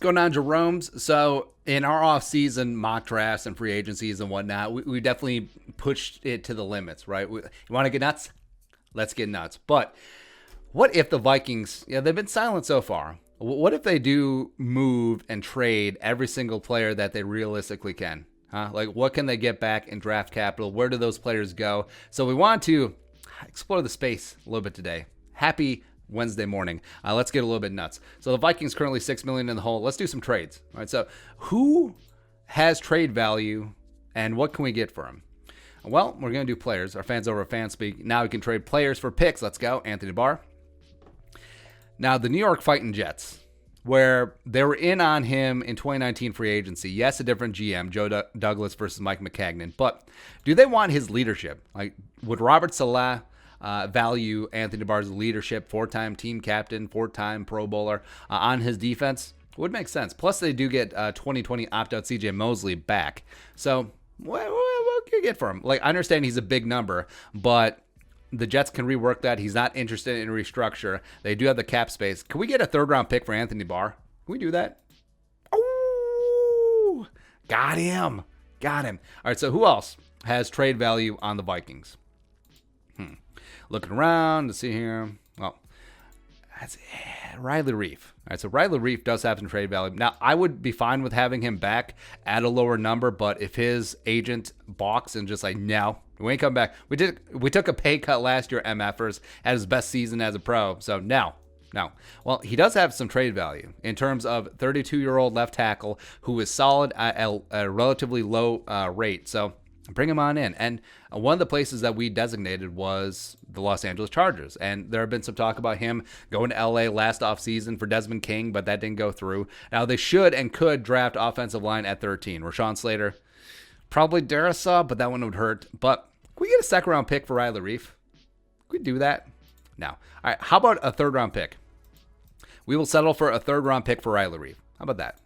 going on, Jerome's? So in our off-season mock drafts and free agencies and whatnot, we definitely pushed it to the limits, right? You want to get nuts? Let's get nuts. But what if the Vikings, they've been silent so far. What if they do move and trade every single player that they realistically can? Like, what can they get back in draft capital? Where do those players go? So we want to explore the space a little bit today. Happy Wednesday morning. Let's get a little bit nuts. So the Vikings currently $6 million in the hole. Let's do some trades. All right. So who has trade value and what can we get for him? Well, we're going to do players. Our fans over at Fanspeak. Now we can trade players for picks. Let's go. Anthony Barr. Now the New York Fighting Jets, where they were in on him in 2019 free agency. Yes, a different GM, Joe Douglas versus Mike McCagnon. But do they want his leadership? Like, would Robert Saleh value Anthony Barr's leadership, 4-time team captain, 4-time Pro Bowler on his defense? Would make sense. Plus, they do get 2020 opt-out CJ Mosley back. So, what can you get for him? Like, I understand he's a big number, but the Jets can rework that. He's not interested in restructure. They do have the cap space. Can we get a third-round pick for Anthony Barr? Can we do that? Oh, got him. Got him. All right, so who else has trade value on the Vikings? Looking around to see here. Well, that's Riley Reiff. All right, so Riley Reiff does have some trade value. Now, I would be fine with having him back at a lower number, but if his agent balks and just like, no, we ain't coming back. We took a pay cut last year, MFers, had his best season as a pro, so no. Well, he does have some trade value in terms of 32-year-old left tackle who is solid at a relatively low rate, so bring him on in. And one of the places that we designated was the Los Angeles Chargers. And there have been some talk about him going to LA last offseason for Desmond King, but that didn't go through. Now, they should and could draft offensive line at 13. Rashawn Slater, probably Darisaw, but that one would hurt. But can we get a second-round pick for Riley Reiff? Can we do that? No. All right, how about a third-round pick? We will settle for a third-round pick for Riley Reiff. How about that?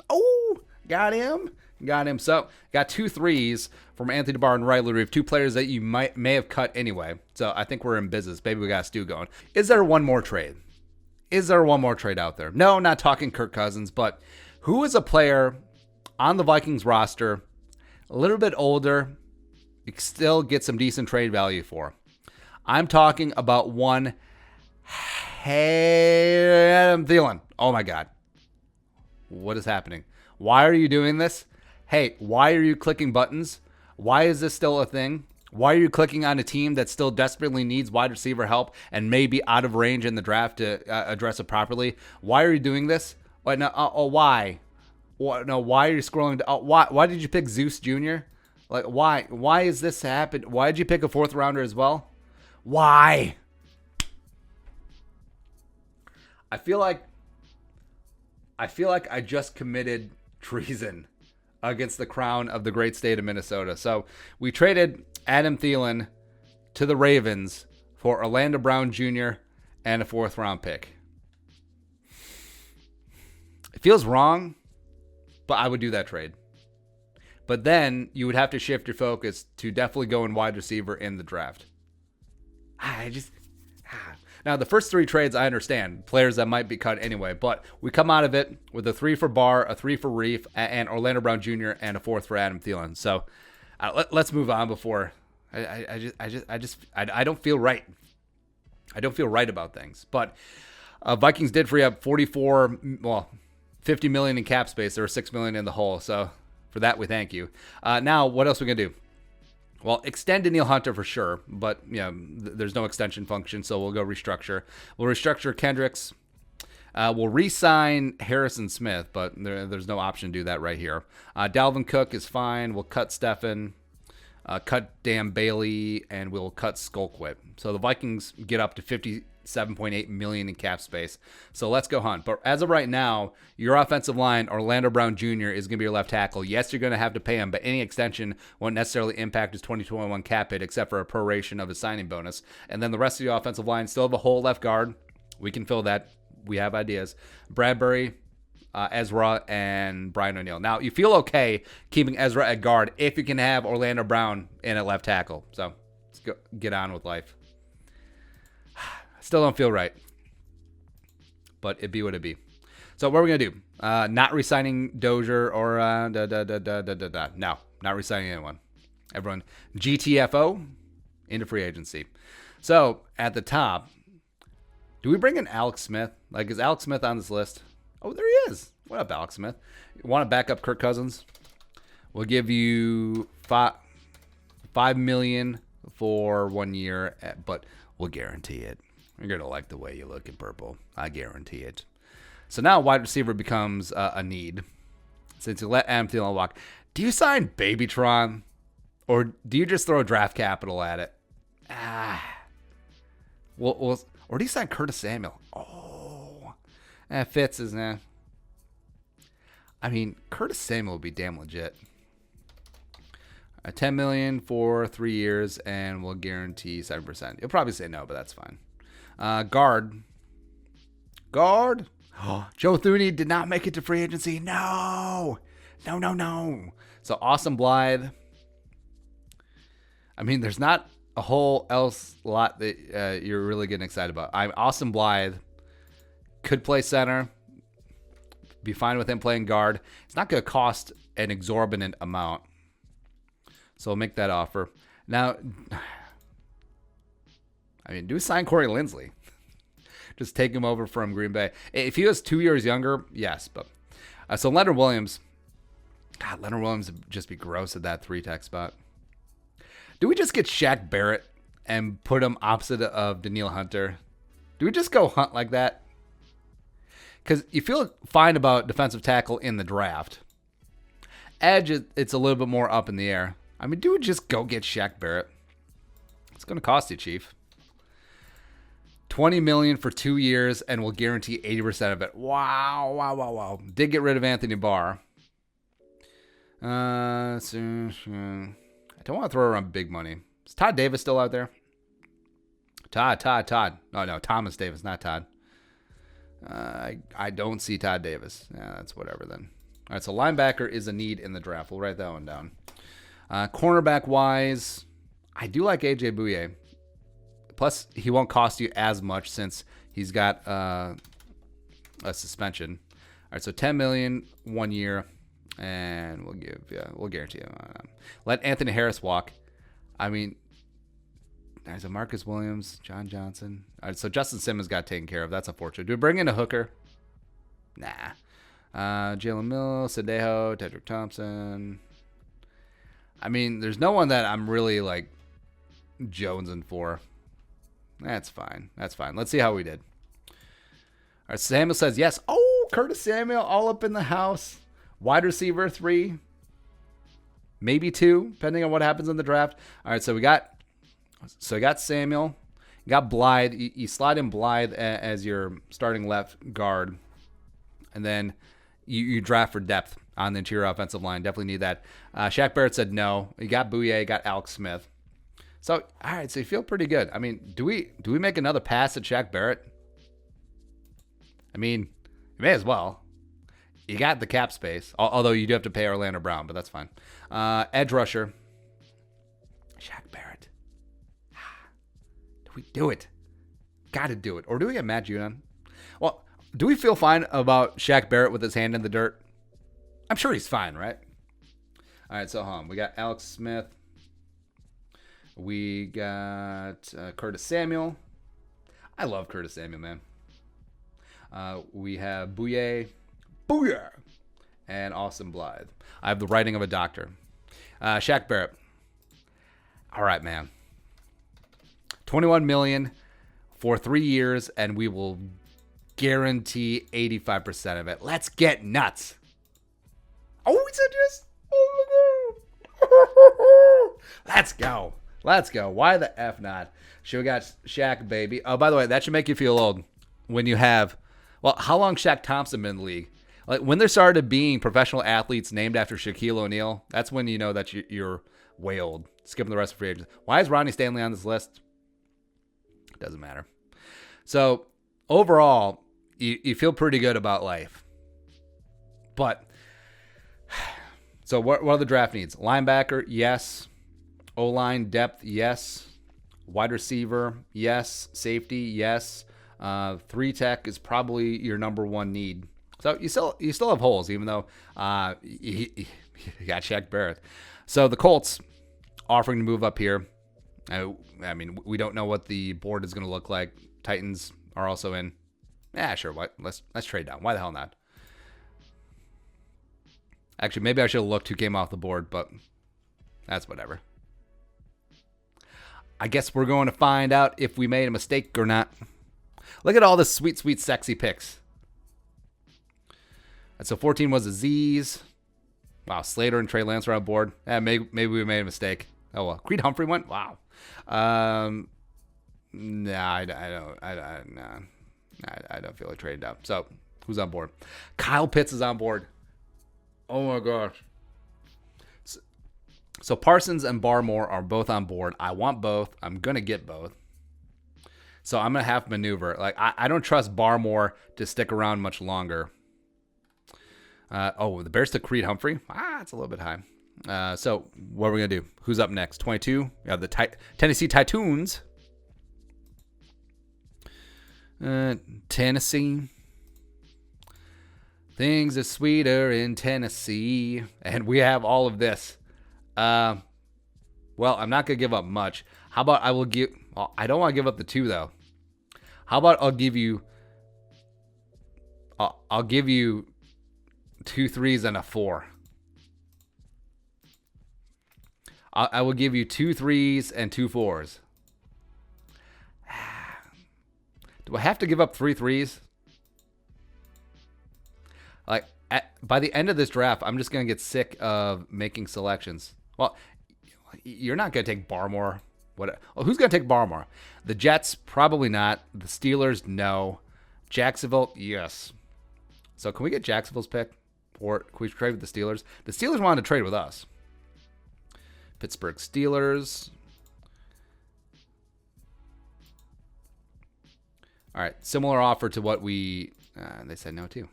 Oh, got him. So, got 2 threes from Anthony Barr and Riley Reiff, 2 players that you may have cut anyway. So, I think we're in business. Maybe we got a stew going. Is there one more trade? Out there? No, not talking Kirk Cousins, but who is a player on the Vikings roster, a little bit older, you can still get some decent trade value for? I'm talking about one Adam Theilen. Oh, my God. What is happening? Why are you doing this? Hey, why are you clicking buttons? Why is this still a thing? Why are you clicking on a team that still desperately needs wide receiver help and may be out of range in the draft to address it properly? Why are you doing this? Why? Why? No, why are you scrolling? Why did you pick Zeus Jr.? Like, why? Why is this happen? Why did you pick a 4th rounder as well? Why? I feel like I just committed treason against the crown of the great state of Minnesota. So we traded Adam Thielen to the Ravens for Orlando Brown Jr. and a 4th round pick. It feels wrong, but I would do that trade. But then you would have to shift your focus to definitely go in wide receiver in the draft. Now, the first 3 trades, I understand. Players that might be cut anyway. But we come out of it with a 3 for Barr, a 3 for Reiff, and Orlando Brown Jr., and a 4th for Adam Thielen. So let's move on before I don't feel right. I don't feel right about things. But Vikings did free up $50 million in cap space. There were $6 million in the hole. So for that, we thank you. Now, what else are we going to do? Well, extend Danielle Hunter for sure, but there's no extension function, so we'll go restructure. We'll restructure Kendricks. We'll re-sign Harrison Smith, but there's no option to do that right here. Dalvin Cook is fine. We'll cut Stephen, cut Dan Bailey, and we'll cut Skolkwit. So the Vikings get up to $57.8 million in cap space. So let's go hunt. But as of right now, your offensive line, Orlando Brown Jr., is going to be your left tackle. Yes, you're going to have to pay him, but any extension won't necessarily impact his 2021 cap hit except for a proration of his signing bonus. And then the rest of the offensive line still have a whole left guard. We can fill that. We have ideas. Bradbury, Ezra, and Brian O'Neill. Now, you feel okay keeping Ezra at guard if you can have Orlando Brown in at left tackle. So let's go get on with life. Still don't feel right, but it be what it be. So what are we going to do? Not re-signing Dozier or no, not re-signing anyone. Everyone, GTFO into free agency. So at the top, do we bring in Alex Smith? Like, is Alex Smith on this list? Oh, there he is. What up, Alex Smith? You want to back up Kirk Cousins? We'll give you $5 million for 1 year, but we'll guarantee it. You're going to like the way you look in purple. I guarantee it. So now wide receiver becomes a need. Since you let Adam Thielen walk, do you sign Babytron? Or do you just throw draft capital at it? Or do you sign Curtis Samuel? Oh. Fitz is nah. I mean, Curtis Samuel would be damn legit. $10 million for 3 years, and we'll guarantee 7%. You'll probably say no, but that's fine. Guard. Joe Thuney did not make it to free agency. No. So Austin Blythe. I mean, there's not a whole else lot that you're really getting excited about. Austin Blythe could play center. Be fine with him playing guard. It's not going to cost an exorbitant amount. So we'll make that offer. Now, I mean, do we sign Corey Linsley? Just take him over from Green Bay. If he was 2 years younger, yes. But so Leonard Williams. God, Leonard Williams would just be gross at that 3-tech spot. Do we just get Shaq Barrett and put him opposite of Danielle Hunter? Do we just go hunt like that? Because you feel fine about defensive tackle in the draft. Edge, it's a little bit more up in the air. I mean, do we just go get Shaq Barrett? It's going to cost you, Chief. $20 million for 2 years, and we'll guarantee 80% of it. Wow. Did get rid of Anthony Barr. I don't want to throw around big money. Is Todd Davis still out there? Todd. Oh, no, Thomas Davis, not Todd. I don't see Todd Davis. Yeah, that's whatever then. All right, so linebacker is a need in the draft. We'll write that one down. Cornerback-wise, I do like A.J. Bouye. Plus, he won't cost you as much since he's got a suspension. All right, so $10 million 1 year, and we'll guarantee him. Let Anthony Harris walk. I mean, there's a Marcus Williams, John Johnson. All right, so Justin Simmons got taken care of. That's unfortunate. Do we bring in a hooker? Nah. Jalen Mills, Sadejo, Tedrick Thompson. I mean, there's no one that I'm really like jonesing for. That's fine. Let's see how we did. All right, Samuel says yes. Oh, Curtis Samuel all up in the house. Wide receiver 3, maybe 2, depending on what happens in the draft. All right, so we got Samuel. You got Blythe. You slide in Blythe as your starting left guard. And then you draft for depth on the interior offensive line. Definitely need that. Shaq Barrett said no. You got Bouye, you got Alex Smith. So, all right, so you feel pretty good. I mean, do we make another pass at Shaq Barrett? I mean, you may as well. You got the cap space, although you do have to pay Orlando Brown, but that's fine. Edge rusher. Shaq Barrett. Do we do it? Got to do it. Or do we get Matt Judon? Well, do we feel fine about Shaq Barrett with his hand in the dirt? I'm sure he's fine, right? All right, so we got Alex Smith. We got Curtis Samuel. I love Curtis Samuel, man. We have Bouye, and Austin Blythe. I have the writing of a doctor. Shaq Barrett. All right, man. $21 million for 3 years, and we will guarantee 85% of it. Let's get nuts. Oh, we said yes. Oh, my God. Let's go. Why the F not? Should we got Shaq, baby. Oh, by the way, that should make you feel old when you have, well, how long Shaq Thompson been in the league? Like when there started being professional athletes named after Shaquille O'Neal, that's when you know that you're way old. Skipping the rest of free agents. Why is Ronnie Stanley on this list? Doesn't matter. So overall, you feel pretty good about life. But, so what are the draft needs? Linebacker, yes. O-line depth, yes. Wide receiver, yes. Safety, yes. 3-tech is probably your number one need. So you still have holes, even though you got Shaq Barrett. So the Colts offering to move up here. I mean, we don't know what the board is going to look like. Titans are also in. Yeah, sure. What? Let's trade down. Why the hell not? Actually, maybe I should have looked who came off the board, but that's whatever. I guess we're going to find out if we made a mistake or not. Look at all the sweet, sweet, sexy picks. And so 14 was a Z's. Wow, Slater and Trey Lance are on board. Maybe we made a mistake. Oh well, Creed Humphrey went. Wow. Nah, I don't feel like trading down. So who's on board? Kyle Pitts is on board. Oh my gosh. So Parsons and Barmore are both on board. I want both. I'm gonna get both. So I'm gonna have to maneuver. Like I don't trust Barmore to stick around much longer. The Bears took Creed Humphrey. It's a little bit high. So what are we going to do? Who's up next? 22. We have the Tennessee Titans. Tennessee. Things are sweeter in Tennessee. And we have all of this. Well, I'm not going to give up much. How about I will give... Well, I don't want to give up the 2, though. How about I'll give you... I'll give you 2 3s and a 4. I will give you 2 3s and 2 4s. Do I have to give up 3 3s? Like, by the end of this draft, I'm just going to get sick of making selections. Well, you're not going to take Barmore. Who's going to take Barmore? The Jets, probably not. The Steelers, no. Jacksonville, yes. So can we get Jacksonville's pick? Or can we trade with the Steelers? The Steelers wanted to trade with us. Pittsburgh Steelers. All right, similar offer to what we... they said no to.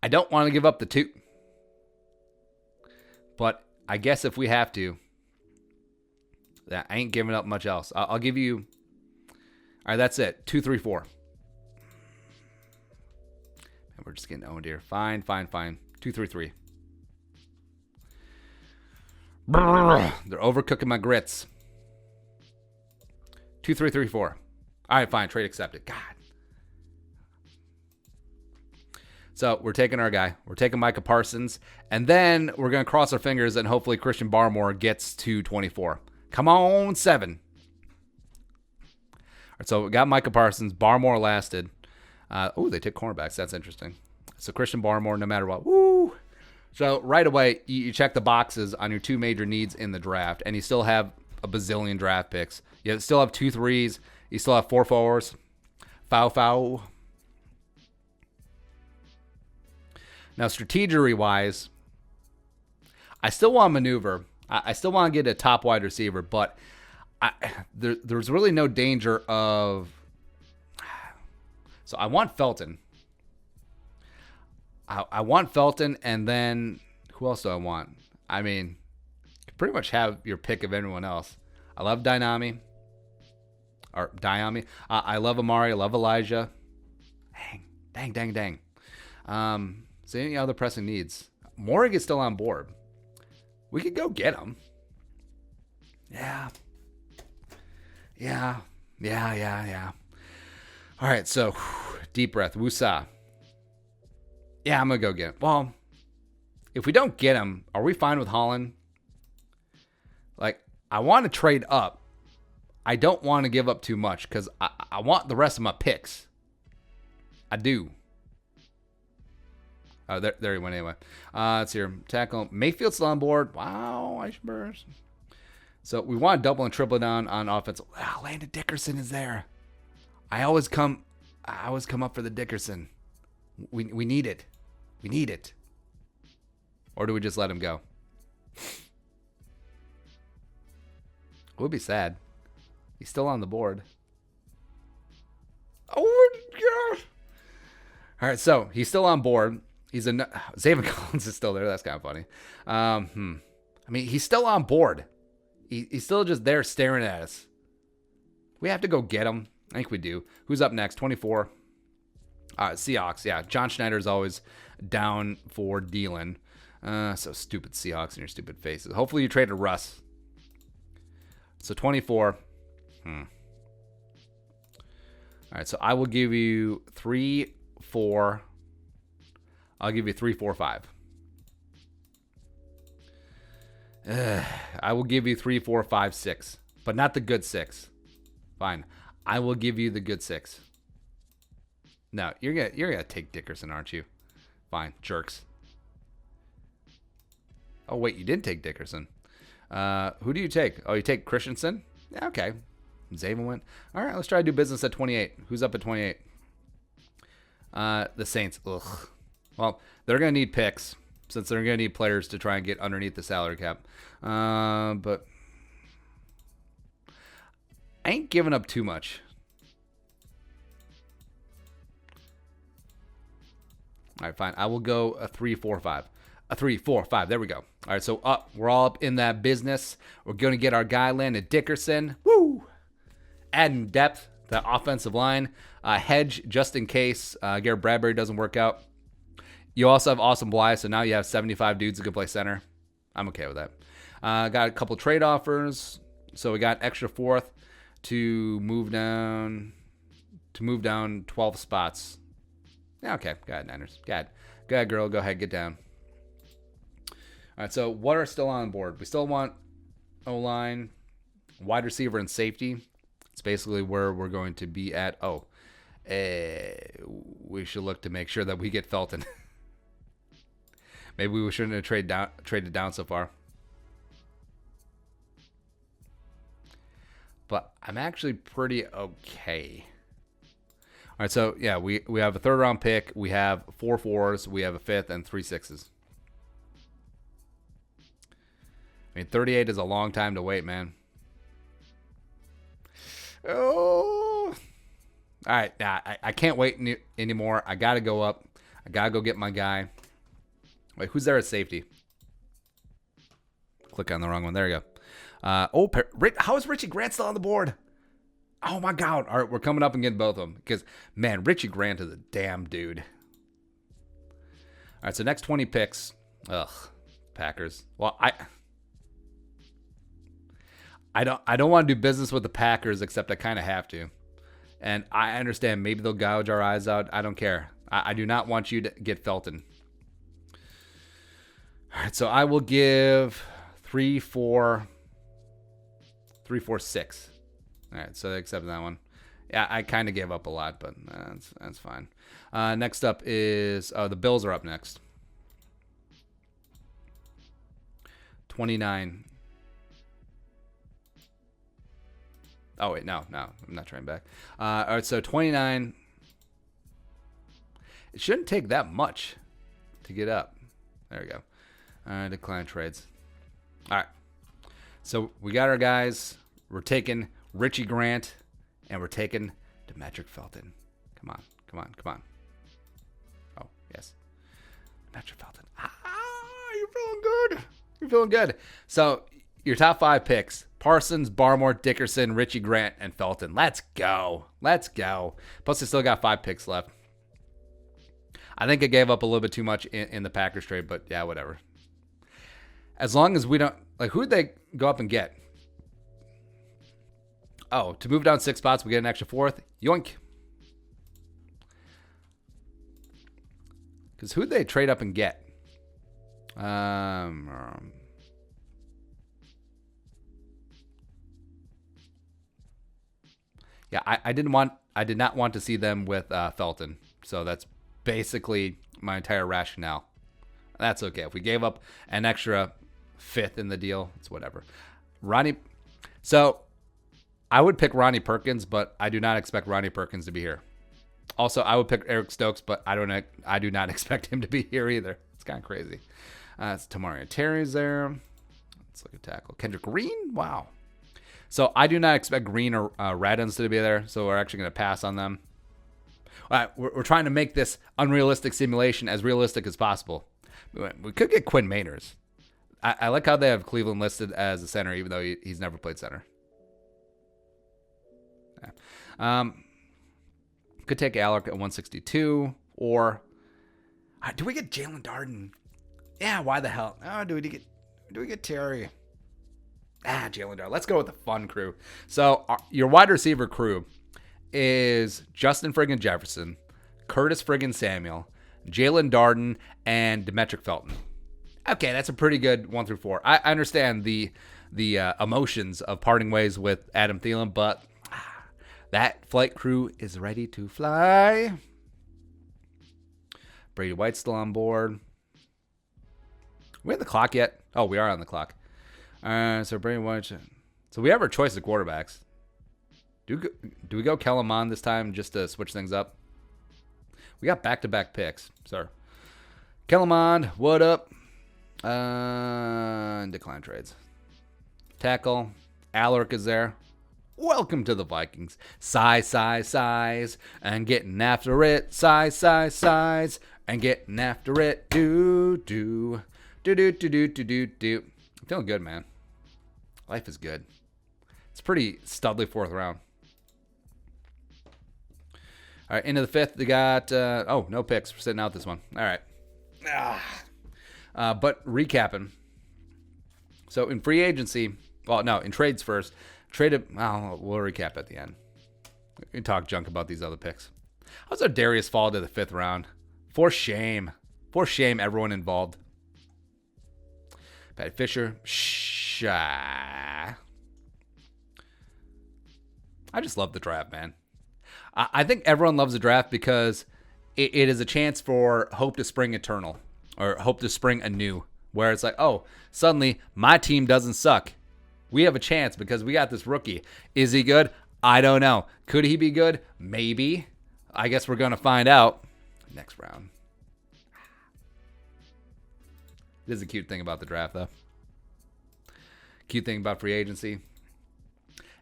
I don't want to give up the 2. But I guess if we have to, I ain't giving up much else. I'll give you... All right, that's it. 2 3 4. We're just getting owned here. Fine. 2 3 3. They're overcooking my grits. 2 3 3 4. All right, fine. Trade accepted. God. So we're taking our guy. We're taking Micah Parsons. And then we're going to cross our fingers and hopefully Christian Barmore gets to 24. Come on, 7. All right, so we got Micah Parsons. Barmore lasted. They took cornerbacks. That's interesting. So Christian Barmore, no matter what. Woo! So right away, you check the boxes on your 2 major needs in the draft, and you still have a bazillion draft picks. You still have 2 3s. You still have 4 4s. Foul. Now, strategery-wise, I still want to maneuver. I still want to get a top wide receiver, but there's really no danger of... So I want Felton. I want Felton, and then who else do I want? I mean, you pretty much have your pick of everyone else. I love Dynami. Or Diami. I love Amari. I love Elijah. Dang. So any other pressing needs? Morrig is still on board. We could go get him. Yeah. All right, so deep breath. Woosah. Yeah, I'm going to go get him. Well, if we don't get him, are we fine with Holland? Like, I want to trade up. I don't want to give up too much because I want the rest of my picks. I do. Oh, there he went anyway. Let's hear him. Tackle. Mayfield's still on board. Wow, Icebergs. So we want to double and triple down on offense. Landon Dickerson is there. I always come up for the Dickerson. We need it. We need it. Or do we just let him go? It would be sad. He's still on the board. Oh my gosh. All right, so he's still on board. Zayvon Collins is still there. That's kind of funny. I mean, he's still on board. He's still just there staring at us. We have to go get him. I think we do. Who's up next? 24. Seahawks. Yeah, John Schneider's always down for Thielen. So stupid Seahawks and your stupid faces. Hopefully you traded Russ. So 24. All right, so I will give you 3, 4. I'll give you 3, 4, 5. I will give you 3, 4, 5, 6, but not the good 6. Fine, I will give you the good 6. No, you're gonna take Dickerson, aren't you? Fine, jerks. Oh wait, you did take Dickerson. Who do you take? Oh, you take Christensen? Yeah, okay. Zaven went. All right, let's try to do business at 28. Who's up at 28? The Saints. Ugh. Well, they're gonna need picks since they're gonna need players to try and get underneath the salary cap. But I ain't giving up too much. All right, fine. I will go a 3, 4, 5. A 3, 4, 5. There we go. All right, so we're all up in that business. We're going to get our guy Landon Dickerson. Woo! Adding depth, the offensive line. Hedge just in case Garrett Bradbury doesn't work out. You also have Austin Blythe, so now you have 75 dudes who can play center. I'm okay with that. Got a couple trade offers. So we got extra 4th to move down 12 spots. Yeah, okay. Go ahead, Niners. Go ahead, girl. Go ahead. Get down. All right, so what are still on board? We still want O-line, wide receiver, and safety. It's basically where we're going to be at. We should look to make sure that we get Felton. Maybe we shouldn't have traded down so far. But I'm actually pretty okay. All right, so yeah, we have a 3rd round pick. We have 4 4s. We have a 5th and 3 6s. I mean, 38 is a long time to wait, man. Oh. All right, nah, I can't wait anymore. I got to go up. I got to go get my guy. Wait, who's there at safety? Click on the wrong one. There you go. How is Richie Grant still on the board? Oh, my God. All right, we're coming up and getting both of them. Because, man, Richie Grant is a damn dude. All right, so next 20 picks. Ugh, Packers. Well, I don't want to do business with the Packers, except I kind of have to. And I understand maybe they'll gouge our eyes out. I don't care. I do not want you to get Felton. All right, so I will give 3, 4, 6. All right, so accept that one. Yeah, I kind of gave up a lot, but that's fine. Next up is the Bills are up next. 29. Oh wait, no, I'm not trying back. All right, so 29. It shouldn't take that much to get up. There we go. Decline trades. All right, so we got our guys. We're taking Richie Grant, and we're taking Demetric Felton. Come on. Oh, yes. Demetric Felton. You're feeling good. So your top 5 picks: Parsons, Barmore, Dickerson, Richie Grant, and Felton. Let's go. Plus, I still got 5 picks left. I think I gave up a little bit too much in the Packers trade, but yeah, whatever. As long as we don't... Like, who'd they go up and get? Oh, to move down 6 spots, we get an extra 4th. Yoink. Because who'd they trade up and get? Yeah, I did not want to see them with Felton. So that's basically my entire rationale. That's okay. If we gave up an extra 5th in the deal, it's whatever. So I would pick Ronnie Perkins, but I do not expect Ronnie Perkins to be here. Also, I would pick Eric Stokes, but I do not expect him to be here either. It's kind of crazy. It's Tamari Terry's there. Let's look at tackle. Kendrick Green? Wow. So I do not expect Green or Radins to be there, so we're actually going to pass on them. All right, we're trying to make this unrealistic simulation as realistic as possible. We could get Quinn Maynors. I like how they have Cleveland listed as a center, even though he's never played center. Yeah. Could take Alec at 162. Or do we get Jalen Darden? Yeah, why the hell? Oh, do we get Terry? Jalen Darden. Let's go with the fun crew. So your wide receiver crew is Justin friggin' Jefferson, Curtis friggin' Samuel, Jalen Darden, and Demetric Felton. Okay, that's a pretty good 1 through 4. I understand the emotions of parting ways with Adam Thielen, but that flight crew is ready to fly. Brady White's still on board. We have the clock yet? Oh, we are on the clock. So Brady White. So we have our choice of quarterbacks. Do we go Kellen Mond this time just to switch things up? We got back-to-back picks, sir. Kellen Mond, what up? Decline trades. Tackle. Alaric is there. Welcome to the Vikings. Size, and getting after it. Size, and getting after it. Do. I'm feeling good, man. Life is good. It's pretty studly 4th round. All right, into the 5th, they got, no picks. We're sitting out this one. All right. But recapping. So in free agency, in trades first. We'll recap at the end. We can talk junk about these other picks. How's our Darius fall to the 5th round? For shame. For shame, everyone involved. Pat Fisher. I just love the draft, man. I think everyone loves the draft because it is a chance for hope to spring eternal or hope to spring anew, where it's like, oh, suddenly my team doesn't suck. We have a chance because we got this rookie. Is he good? I don't know. Could he be good? Maybe. I guess we're going to find out next round. This is a cute thing about the draft, though. Cute thing about free agency.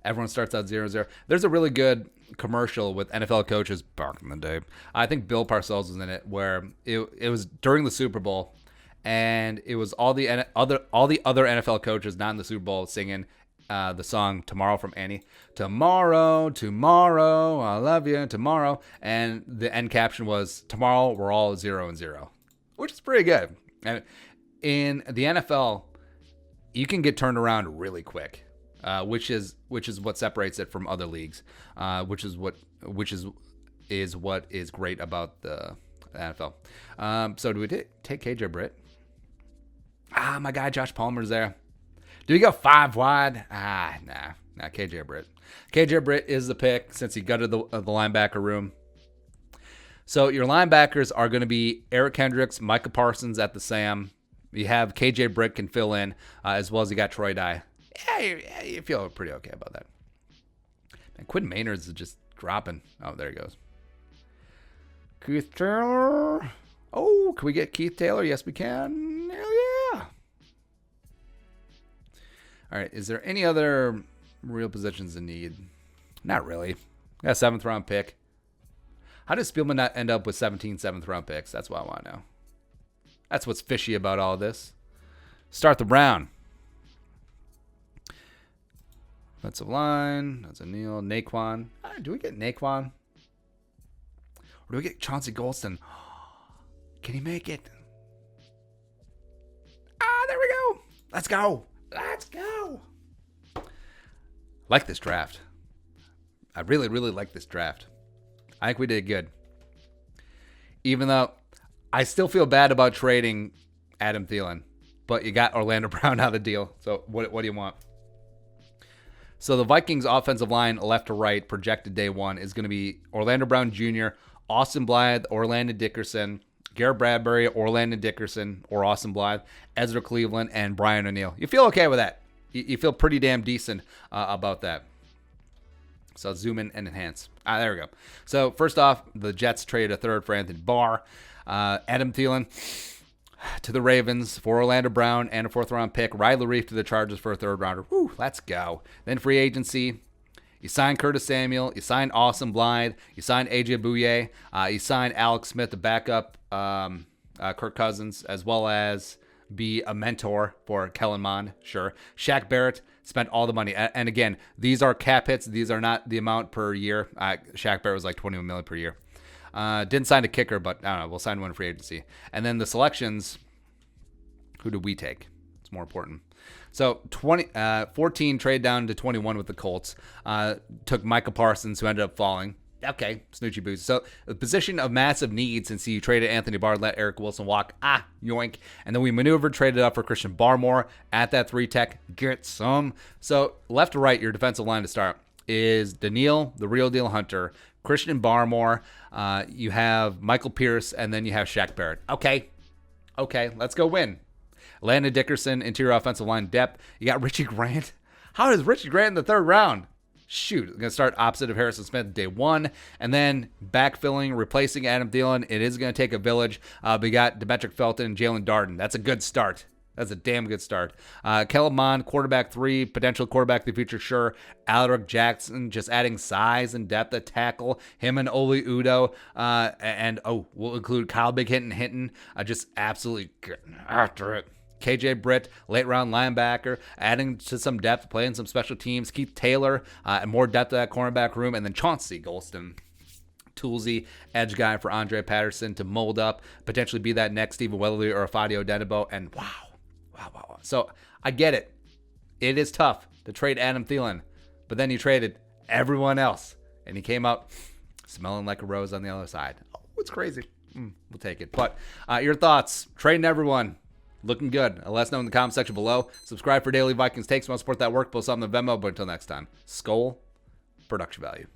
Everyone starts out 0-0. There's a really good commercial with NFL coaches back in the day. I think Bill Parcells was in it, where it was during the Super Bowl, and it was all the other NFL coaches not in the Super Bowl singing the song "Tomorrow" from Annie. Tomorrow, I love you, tomorrow, and the end caption was "Tomorrow we're all 0-0," which is pretty good. And in the NFL, you can get turned around really quick. Which is what separates it from other leagues. Which is what is great about the NFL. So do we take KJ Britt? My guy Josh Palmer's there. Do we go 5 wide? Nah, KJ Britt. KJ Britt is the pick since he gutted the linebacker room. So your linebackers are going to be Eric Kendricks, Micah Parsons at the Sam. You have KJ Britt can fill in, as well as you got Troy Dye. Yeah, you feel pretty okay about that. And Quinn Maynard's is just dropping. Oh, there he goes. Keith Taylor. Oh, can we get Keith Taylor? Yes, we can. Hell yeah. All right, is there any other real positions in need? Not really. Got a 7th round pick. How does Spielman not end up with 17 7th round picks? That's what I want to know. That's what's fishy about all this. Start the round. Offensive line. That's a Neal. Naquan. Do we get Naquan? Or do we get Chauncey Golston? Can he make it? There we go. Let's go. Like this draft. I really, really like this draft. I think we did good. Even though I still feel bad about trading Adam Thielen. But you got Orlando Brown out of the deal. So what do you want? So the Vikings offensive line left to right projected day one is going to be Orlando Brown Jr., Austin Blythe, Orlando Dickerson, Garrett Bradbury, Orlando Dickerson, or Austin Blythe, Ezra Cleveland, and Brian O'Neill. You feel okay with that? You feel pretty damn decent about that. So zoom in and enhance. There we go. So first off, the Jets traded a 3rd for Anthony Barr. Adam Thielen to the Ravens for Orlando Brown and a 4th round pick. Riley Reiff to the Chargers for a 3rd rounder. Woo, let's go. Then free agency. You signed Curtis Samuel. You signed Austin Blythe. You signed AJ Bouye. You signed Alex Smith to back up Kirk Cousins, as well as be a mentor for Kellen Mond, sure. Shaq Barrett spent all the money. And again, these are cap hits. These are not the amount per year. Shaq Barrett was like $21 million per year. Didn't sign a kicker, but I don't know. We'll sign one in free agency. And then the selections, who did we take? It's more important. So 14 trade down to 21 with the Colts. Took Micah Parsons, who ended up falling. Okay, snoochie boots. So the position of massive need, since you traded Anthony Barr, let Eric Wilson walk. Yoink. And then we maneuvered, traded up for Christian Barmore at that 3 tech. Get some. So left to right, your defensive line to start is Daniil, the real deal Hunter, Christian Barmore. You have Michael Pierce, and then you have Shaq Barrett. Okay, let's go win. Landon Dickerson, interior offensive line depth. You got Richie Grant. How is Richie Grant in the 3rd round? Shoot, going to start opposite of Harrison Smith day 1. And then backfilling, replacing Adam Thielen. It is going to take a village. We got Demetric Felton and Jalen Darden. That's a good start. That's a damn good start. Kellen Mond, quarterback 3, potential quarterback of the future, sure. Alaric Jackson, just adding size and depth at tackle. Him and Oli Udoh. We'll include Kyle Big Hinton. Just absolutely getting after it. KJ Britt, late round linebacker, adding to some depth, playing some special teams. Keith Taylor, and more depth to that cornerback room. And then Chauncey Golston, toolsy edge guy for Andre Patterson to mold up, potentially be that next Stephen Weatherly or Fadio Denebo. And wow. So I get it. It is tough to trade Adam Thielen, but then you traded everyone else, and he came out smelling like a rose on the other side. Oh, it's crazy. We'll take it. But your thoughts, trading everyone. Looking good. Let us know in the comment section below. Subscribe for daily Vikings takes. Want to support that work? Post on the Venmo. But until next time, Skol, production value.